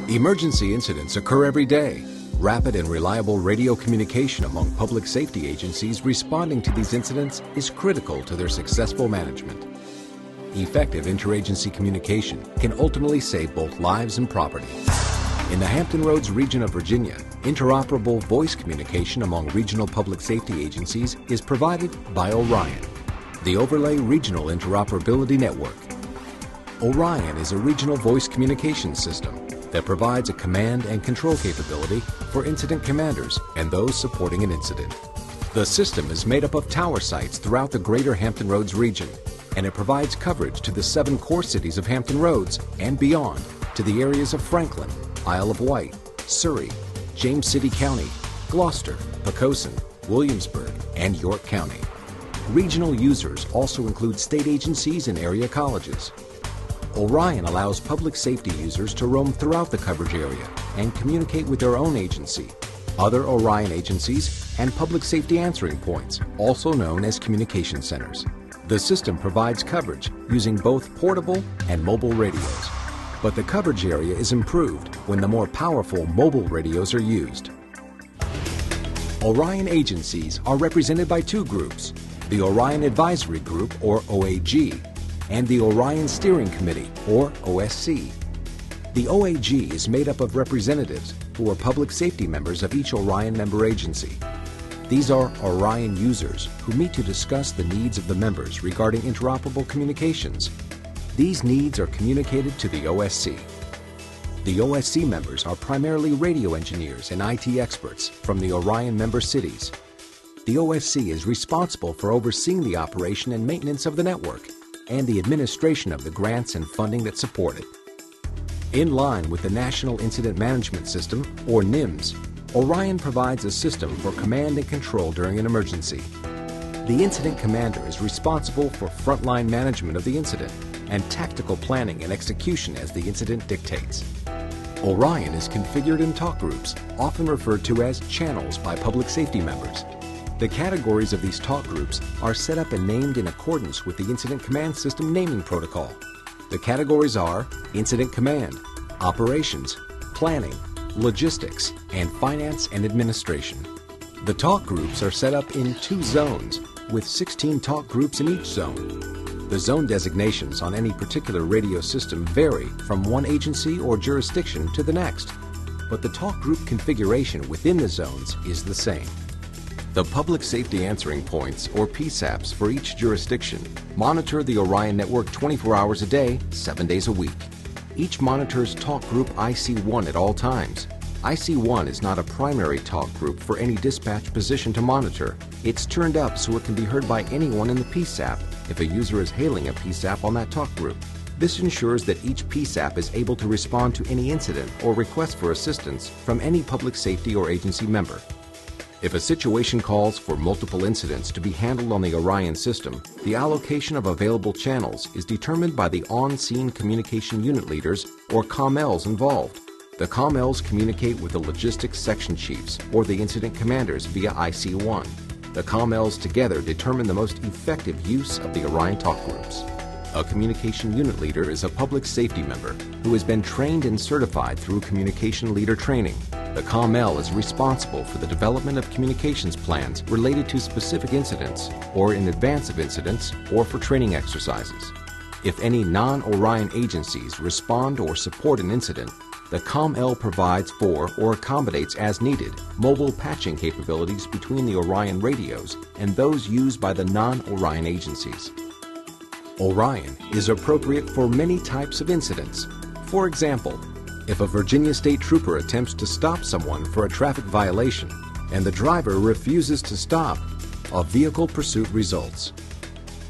Emergency incidents occur every day. Rapid and reliable radio communication among public safety agencies responding to these incidents is critical to their successful management. Effective interagency communication can ultimately save both lives and property. In the Hampton Roads region of Virginia, interoperable voice communication among regional public safety agencies is provided by ORION, the Overlay Regional Interoperability Network. ORION is a regional voice communication system that provides a command and control capability for incident commanders and those supporting an incident. The system is made up of tower sites throughout the greater Hampton Roads region, and it provides coverage to the 7 core cities of Hampton Roads and beyond to the areas of Franklin, Isle of Wight, Surrey, James City County, Gloucester, Poquoson, Williamsburg, and York County. Regional users also include state agencies and area colleges. ORION allows public safety users to roam throughout the coverage area and communicate with their own agency, other ORION agencies, and public safety answering points, also known as communication centers. The system provides coverage using both portable and mobile radios, but the coverage area is improved when the more powerful mobile radios are used. ORION agencies are represented by 2 groups, the ORION Advisory Group, or OAG, and the ORION Steering Committee, or OSC. The OAG is made up of representatives who are public safety members of each ORION member agency. These are ORION users who meet to discuss the needs of the members regarding interoperable communications. These needs are communicated to the OSC. The OSC members are primarily radio engineers and IT experts from the ORION member cities. The OSC is responsible for overseeing the operation and maintenance of the network and the administration of the grants and funding that support it. In line with the National Incident Management System, or NIMS, ORION provides a system for command and control during an emergency. The incident commander is responsible for frontline management of the incident and tactical planning and execution as the incident dictates. ORION is configured in talk groups, often referred to as channels by public safety members. The categories of these talk groups are set up and named in accordance with the Incident Command System naming protocol. The categories are Incident Command, Operations, Planning, Logistics, and Finance and Administration. The talk groups are set up in 2 zones, with 16 talk groups in each zone. The zone designations on any particular radio system vary from one agency or jurisdiction to the next, but the talk group configuration within the zones is the same. The Public Safety Answering Points, or PSAPs, for each jurisdiction monitor the ORION network 24 hours a day, 7 days a week. Each monitors talk group IC1 at all times. IC1 is not a primary talk group for any dispatch position to monitor. It's turned up so it can be heard by anyone in the PSAP if a user is hailing a PSAP on that talk group. This ensures that each PSAP is able to respond to any incident or request for assistance from any public safety or agency member. If a situation calls for multiple incidents to be handled on the ORION system, the allocation of available channels is determined by the on-scene communication unit leaders, or COMLs, involved. The COMLs communicate with the logistics section chiefs or the incident commanders via IC1. The COMLs together determine the most effective use of the ORION talk groups. A communication unit leader is a public safety member who has been trained and certified through communication leader training. The COML is responsible for the development of communications plans related to specific incidents, or in advance of incidents, or for training exercises. If any non-ORION agencies respond or support an incident, the COML provides for or accommodates as needed mobile patching capabilities between the ORION radios and those used by the non-ORION agencies. ORION is appropriate for many types of incidents. For example, if a Virginia State Trooper attempts to stop someone for a traffic violation and the driver refuses to stop, a vehicle pursuit results.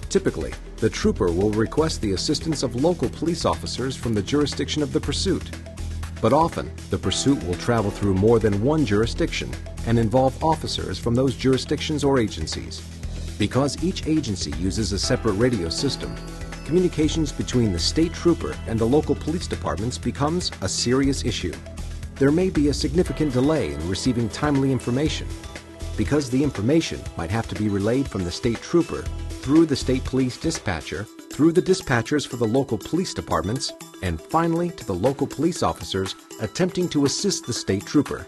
Typically, the trooper will request the assistance of local police officers from the jurisdiction of the pursuit. But often, the pursuit will travel through more than one jurisdiction and involve officers from those jurisdictions or agencies. Because each agency uses a separate radio system, communications between the state trooper and the local police departments becomes a serious issue. There may be a significant delay in receiving timely information, because the information might have to be relayed from the state trooper through the state police dispatcher through the dispatchers for the local police departments, and finally to the local police officers attempting to assist the state trooper.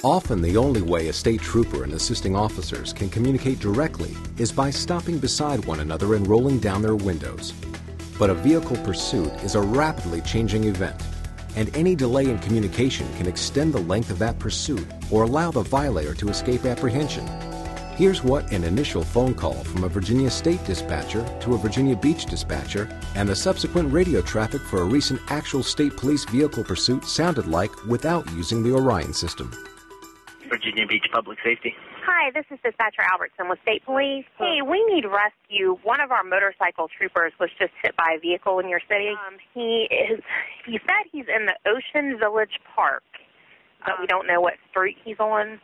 Often the only way a state trooper and assisting officers can communicate directly is by stopping beside one another and rolling down their windows. But a vehicle pursuit is a rapidly changing event, and any delay in communication can extend the length of that pursuit or allow the violator to escape apprehension. Here's what an initial phone call from a Virginia State dispatcher to a Virginia Beach dispatcher and the subsequent radio traffic for a recent actual state police vehicle pursuit sounded like without using the ORION system. Virginia Beach Public Safety. Hi, this is Dispatcher Albertson with State Police. Hey, we need rescue. One of our motorcycle troopers was just hit by a vehicle in your city. He said he's in the Ocean Village Park, but we don't know what street he's on.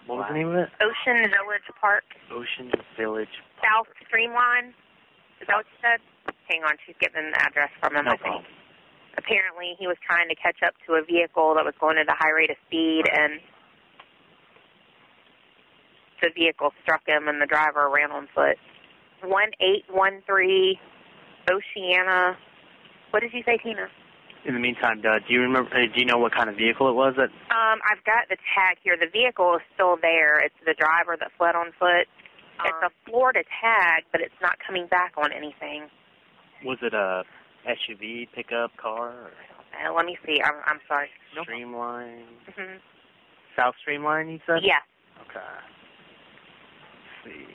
What was the name of it? Ocean Village Park. Ocean Village. South Streamline. Is that what you said? Hang on, she's getting the address from him, No I think. problem. Apparently, he was trying to catch up to a vehicle that was going at a high rate of speed, and the vehicle struck him, and the driver ran on foot. 1813 Oceana. What did you say, Tina? In the meantime, do you remember? Do you know what kind of vehicle it was? I've got the tag here. The vehicle is still there. It's the driver that fled on foot. It's a Florida tag, but it's not coming back on anything. Was it a SUV, pickup, car? Or Let me see. I'm sorry. Streamline. Mm-hmm. South Streamline, you said? Yeah. Okay. Let's see.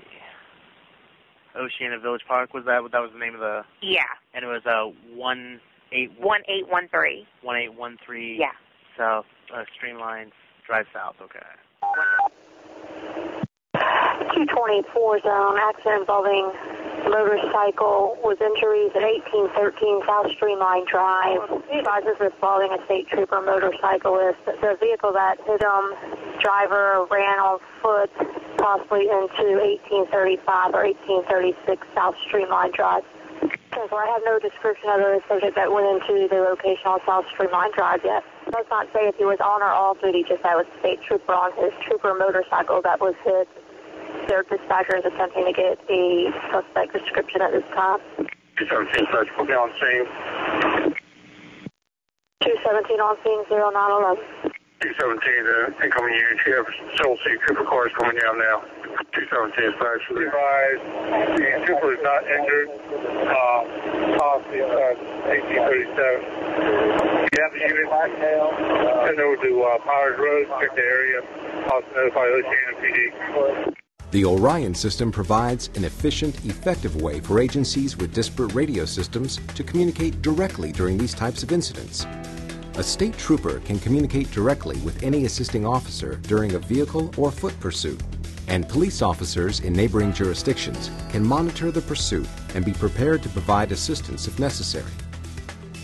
Oceana Village Park, was that was the name of the... Yeah. And it was 1813. 1813. Yeah. South Streamline, drive south, okay. 224 zone, accident involving motorcycle with injuries at 1813 South Streamline Drive. Advises involving a state trooper motorcyclist. The vehicle that hit him, driver ran on foot, possibly into 1835 or 1836 South Streamline Drive. So I have no description of the subject that went into the location on South Streamline Drive yet. It does not say if he was on or off duty, just that it was a state trooper on his trooper motorcycle that was hit. Their dispatcher is attempting to get a suspect description at this time. 217 search will be on scene. 217 on scene, 0911. 217, incoming unit. You have Soul City Trooper cars coming down now. 217 dispatch. Advised, the trooper is not injured. Policy 1837. You have the unit send over to Powers Road, check the area. Also notify Oceana PD. The ORION system provides an efficient, effective way for agencies with disparate radio systems to communicate directly during these types of incidents. A state trooper can communicate directly with any assisting officer during a vehicle or foot pursuit, and police officers in neighboring jurisdictions can monitor the pursuit and be prepared to provide assistance if necessary.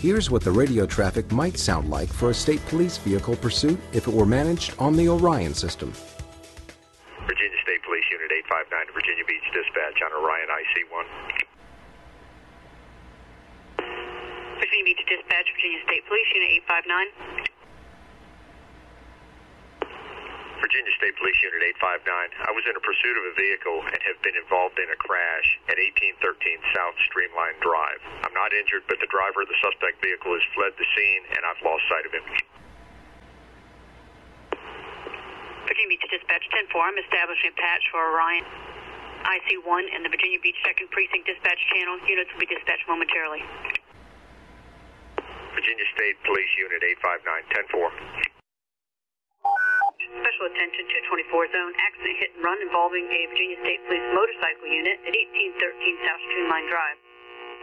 Here's what the radio traffic might sound like for a state police vehicle pursuit if it were managed on the ORION system. Virginia State Police Unit 859 to Virginia Beach Dispatch on ORION IC1. Virginia Beach Dispatch, Virginia State Police Unit 859. Virginia State Police Unit 859. I was in a pursuit of a vehicle and have been involved in a crash at 1813 South Streamline Drive. I'm not injured, but the driver of the suspect vehicle has fled the scene and I've lost sight of him. Virginia Beach Dispatch 10-4, I'm establishing a patch for Orion. IC1 and the Virginia Beach 2nd Precinct Dispatch Channel. Units will be dispatched momentarily. Virginia State Police Unit 859, 10-4. Special attention, 224 zone, accident hit and run involving a Virginia State Police motorcycle unit at 1813 South Streamline Drive.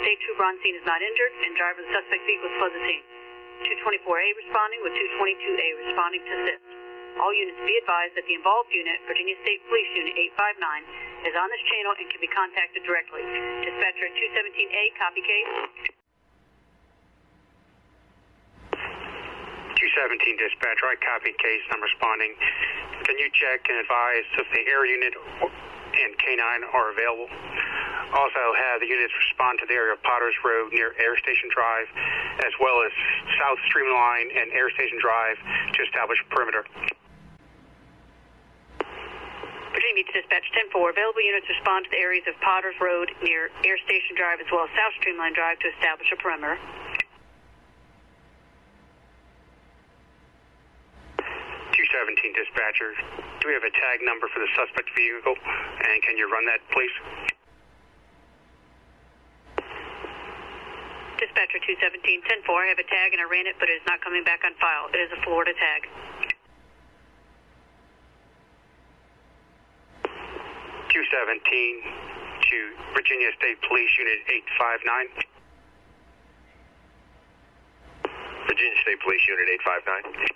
State trooper on scene is not injured, and driver of the suspect vehicle has fled the scene. 224A responding with 222A responding to assist. All units be advised that the involved unit, Virginia State Police Unit 859, is on this channel and can be contacted directly. Dispatcher 217A, copy case. 217 dispatcher, I copy case, I'm responding. Can you check and advise if the air unit and K9 are available? Also have the units respond to the area of Potters Road near Air Station Drive, as well as South Streamline and Air Station Drive to establish perimeter. Virginia Morning Beach Dispatch 10-4. Available units respond to the areas of Potters Road near Air Station Drive as well as South Streamline Drive to establish a perimeter. 217 dispatcher, do we have a tag number for the suspect vehicle, and can you run that, please? Dispatcher 217 10-4, I have a tag and I ran it, but it is not coming back on file. It is a Florida tag. 217 to Virginia State Police Unit 859. Virginia State Police Unit 859.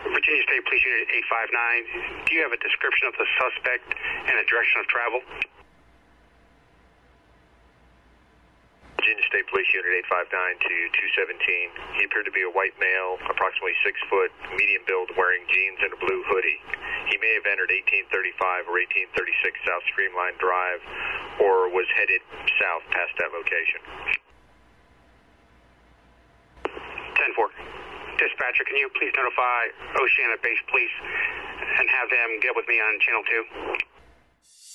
Virginia State Police Unit 859, do you have a description of the suspect and a direction of travel? Virginia State Police Unit 859 to 217. He appeared to be a white male, approximately 6 foot, medium build, wearing jeans and a blue hoodie. He may have entered 1835 or 1836 South Streamline Drive or was headed south past that location. 10-4. Dispatcher, can you please notify Oceana Base Police and have them get with me on Channel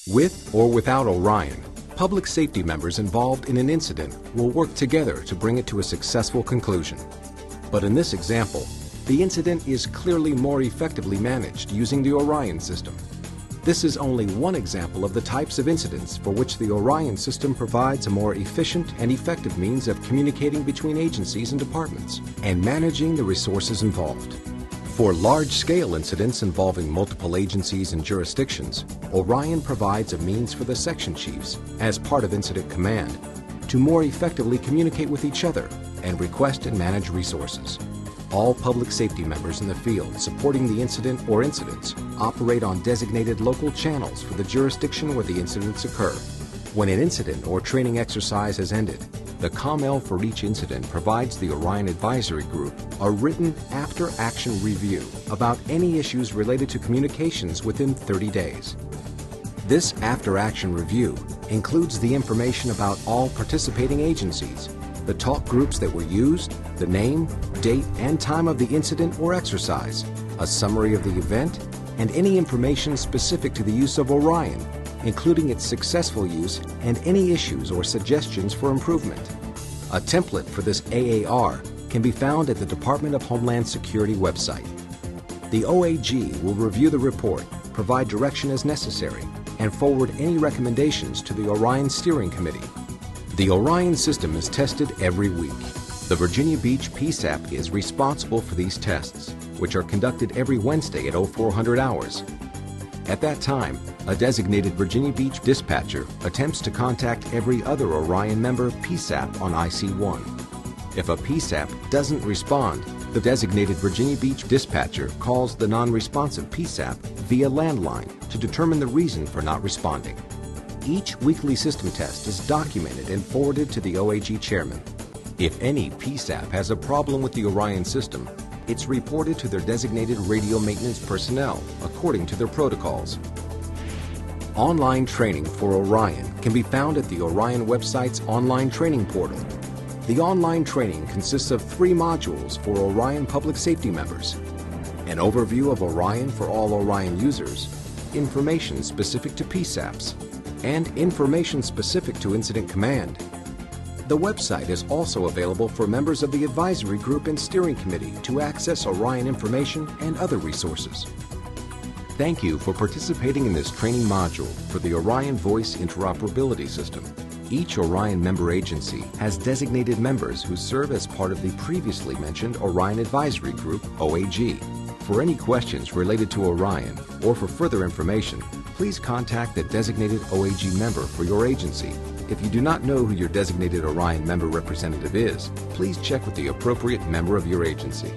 2? With or without Orion, public safety members involved in an incident will work together to bring it to a successful conclusion. But in this example, the incident is clearly more effectively managed using the Orion system. This is only one example of the types of incidents for which the Orion system provides a more efficient and effective means of communicating between agencies and departments and managing the resources involved. For large-scale incidents involving multiple agencies and jurisdictions, Orion provides a means for the section chiefs, as part of Incident Command, to more effectively communicate with each other and request and manage resources. All public safety members in the field supporting the incident or incidents operate on designated local channels for the jurisdiction where the incidents occur. When an incident or training exercise has ended, the COML for each incident provides the Orion Advisory Group a written after-action review about any issues related to communications within 30 days. This after-action review includes the information about all participating agencies, the talk groups that were used, the name, date, and time of the incident or exercise, a summary of the event, and any information specific to the use of Orion, including its successful use and any issues or suggestions for improvement. A template for this AAR can be found at the Department of Homeland Security website. The OAG will review the report, provide direction as necessary, and forward any recommendations to the Orion Steering Committee. The Orion system is tested every week. The Virginia Beach PSAP is responsible for these tests, which are conducted every Wednesday at 0400 hours. At that time, a designated Virginia Beach dispatcher attempts to contact every other Orion member PSAP on IC1. If a PSAP doesn't respond, the designated Virginia Beach dispatcher calls the non-responsive PSAP via landline to determine the reason for not responding. Each weekly system test is documented and forwarded to the OAG chairman. If any PSAP has a problem with the Orion system, it's reported to their designated radio maintenance personnel according to their protocols. Online training for Orion can be found at the Orion website's online training portal. The online training consists of 3 modules for Orion public safety members: an overview of Orion for all Orion users, information specific to PSAPs, and information specific to Incident Command. The website is also available for members of the Advisory Group and Steering Committee to access Orion information and other resources. Thank you for participating in this training module for the Orion Voice Interoperability System. Each Orion member agency has designated members who serve as part of the previously mentioned Orion Advisory Group, OAG. For any questions related to Orion or for further information, please contact the designated OAG member for your agency. If you do not know who your designated Orion member representative is, please check with the appropriate member of your agency.